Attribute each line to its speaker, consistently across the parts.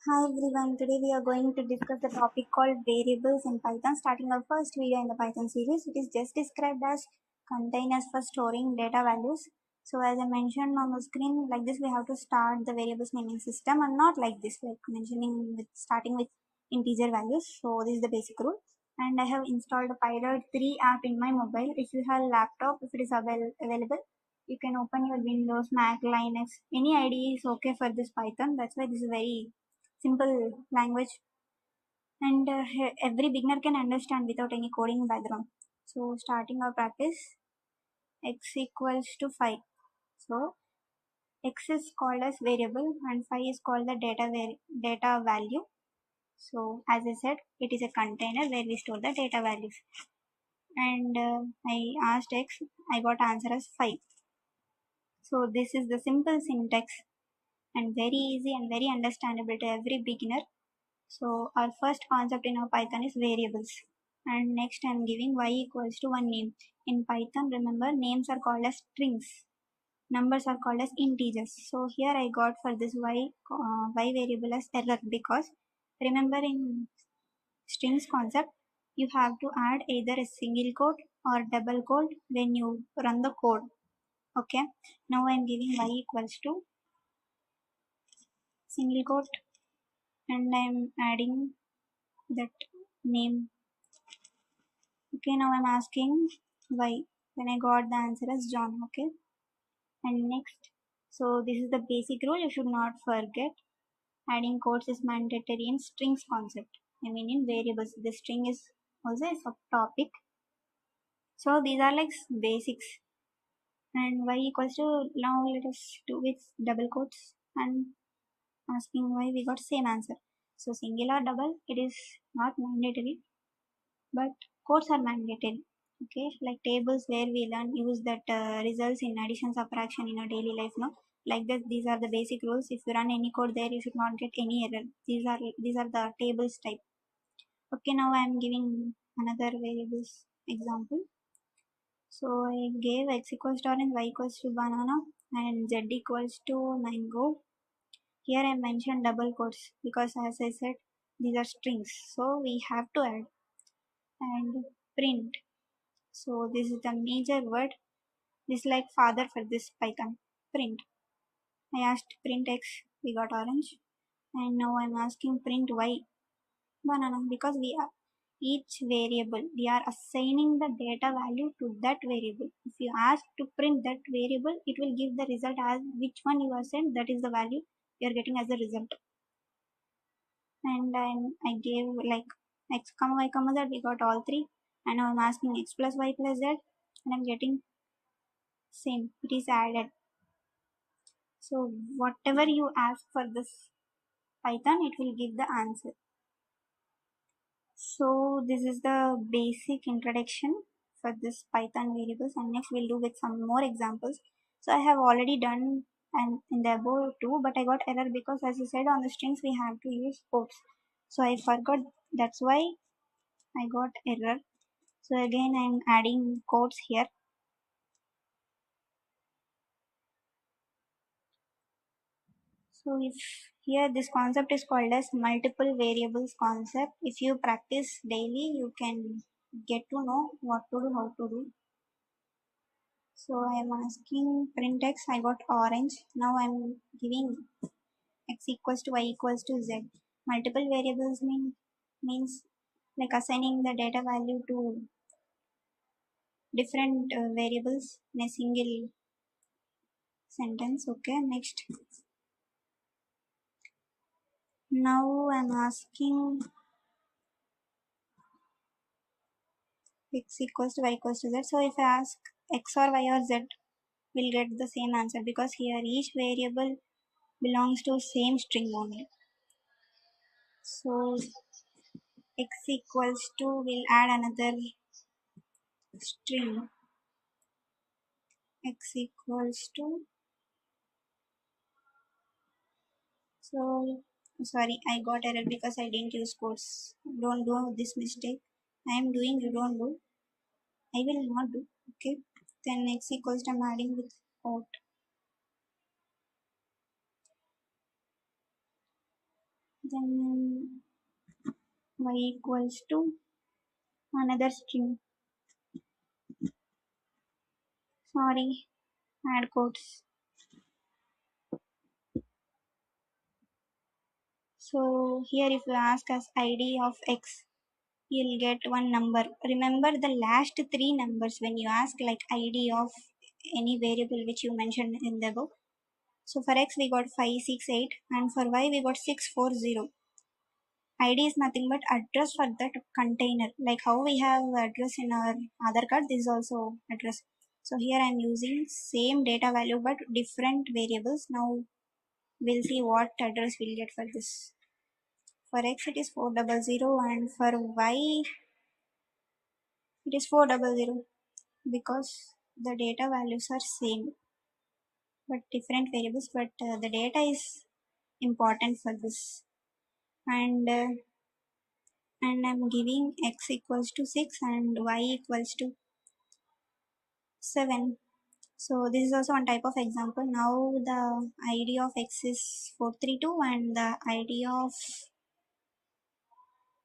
Speaker 1: Hi everyone, today we are going to discuss the topic called variables in Python. Starting our first video in the Python series, it is just described as containers for storing data values. So as I mentioned on the screen, like this we have to start the variables naming system and not like this, like mentioning with starting with integer values. So this is the basic rule. And I have installed a Python 3 app in my mobile. If you have laptop, if it is available, you can open your Windows, Mac, Linux, any IDE is okay for this Python. That's why this is very simple language and every beginner can understand without any coding background. So starting our practice, x equals to 5. So x is called as variable and 5 is called the data value. So as I said, it is a container where we store the data values. And I asked x, I got answer as 5. So this is the simple syntax and very easy and very understandable to every beginner. So our first concept in our Python is variables. And next I'm giving y equals to one name. In Python, remember names are called as strings. Numbers are called as integers. So here I got for this y variable as error because remember in strings concept, you have to add either a single quote or double quote when you run the code. Okay. Now I'm giving y equals to single quote and I'm adding that name. Okay, now I'm asking why. Then I got the answer as John. Okay, and next. So this is the basic rule you should not forget. Adding quotes is mandatory in strings concept. I mean in variables. The string is also a subtopic. So these are like basics. And y equals to, now let us do with double quotes and asking why we got same answer. So singular double, it is not mandatory, but quotes are mandatory. Okay, like tables where we learn use that results in addition subtraction in our daily life. No, like that, these are the basic rules. If you run any code there, you should not get any error. These are the tables type. Okay, now I am giving another variables example. So I gave x equals to orange, y equals to banana, and z equals to mango. Here I mentioned double quotes because as I said, these are strings, so we have to add. And print, so this is the major word. This is like father for this Python. Print. I asked print x, we got orange. And now I'm asking print y, banana, because we are each variable, we are assigning the data value to that variable. If you ask to print that variable, it will give the result as which one you assigned, that is the value you are getting as a result. And I gave like x comma y comma z, we got all three. And now I'm asking x plus y plus z, and I'm getting same, it is added. So whatever you ask for this Python, it will give the answer. So this is the basic introduction for this Python variables, and next we'll do with some more examples. So I have already done and in the above too, but I got error because as you said on the strings we have to use quotes. So I forgot, that's why I got error. So again I'm adding quotes here. So if here this concept is called as multiple variables concept. If you practice daily, you can get to know what to do, how to do. So I am asking print x, I got orange. Now I am giving x equals to y equals to z. Multiple variables means like assigning the data value to different variables in a single sentence. Okay, next. Now I am asking x equals to y equals to z. So if I ask x or y or z, we'll get the same answer because here each variable belongs to same string only. So x equals to, we'll add another string, x equals to, so sorry, I got error because I didn't use quotes. Don't do this mistake. I am doing, you don't do. I will not do. Okay, then x equals to, I'm adding with quote. then y equals to another string. Sorry, add quotes. So here if you ask us id of x, you'll get one number. Remember the last three numbers when you ask like id of any variable which you mentioned in the book. So for x we got 568 and for y we got 640. ID is nothing but address for that container. Like how we have address in our Aadhaar card, this is also address. So here I am using same data value but different variables. Now we'll see what address we'll get for this. For x it is 400 and for y it is 400 because the data values are same but different variables, but the data is important for this. And I'm giving x equals to 6 and y equals to 7. So this is also one type of example. Now the id of x is 432 and the id of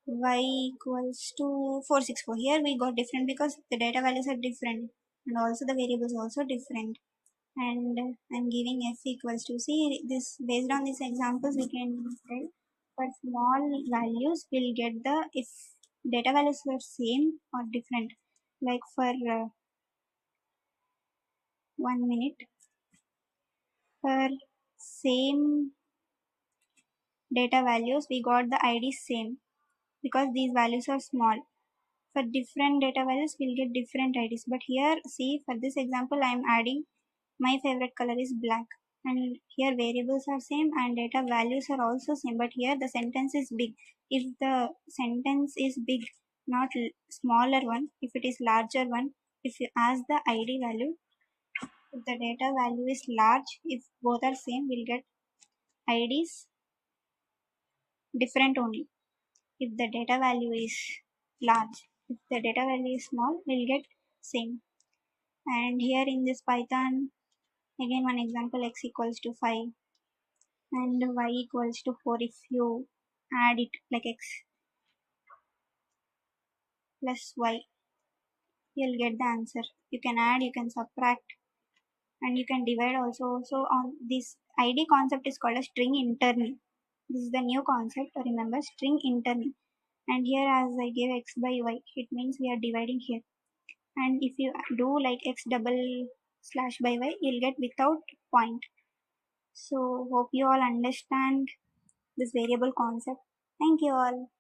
Speaker 1: y equals to 464. Here we got different because the data values are different and also the variables also different. And I'm giving f equals to, see this based on these examples we can tell for small values we'll get the, if data values are same or different. Like for 1 minute, for same data values we got the id same because these values are small. For different data values we'll get different ids, but here see for this example I am adding my favorite color is black, and here variables are same and data values are also same, but here the sentence is big. If the sentence is big, not smaller one, if it is larger one, if you ask the id value, if the data value is large, if both are same we'll get ids different only. If the data value is large, if the data value is small, we'll get same. And here in this Python, again one example, x equals to 5 and y equals to 4. If you add it like x plus y, you'll get the answer. You can add, you can subtract, and you can divide also. So on this id concept is called a string internal. This is the new concept, remember, string internal. And here as I gave x by y, it means we are dividing here. And if you do like x double slash by y, you'll get without point. So hope you all understand this variable concept. Thank you all.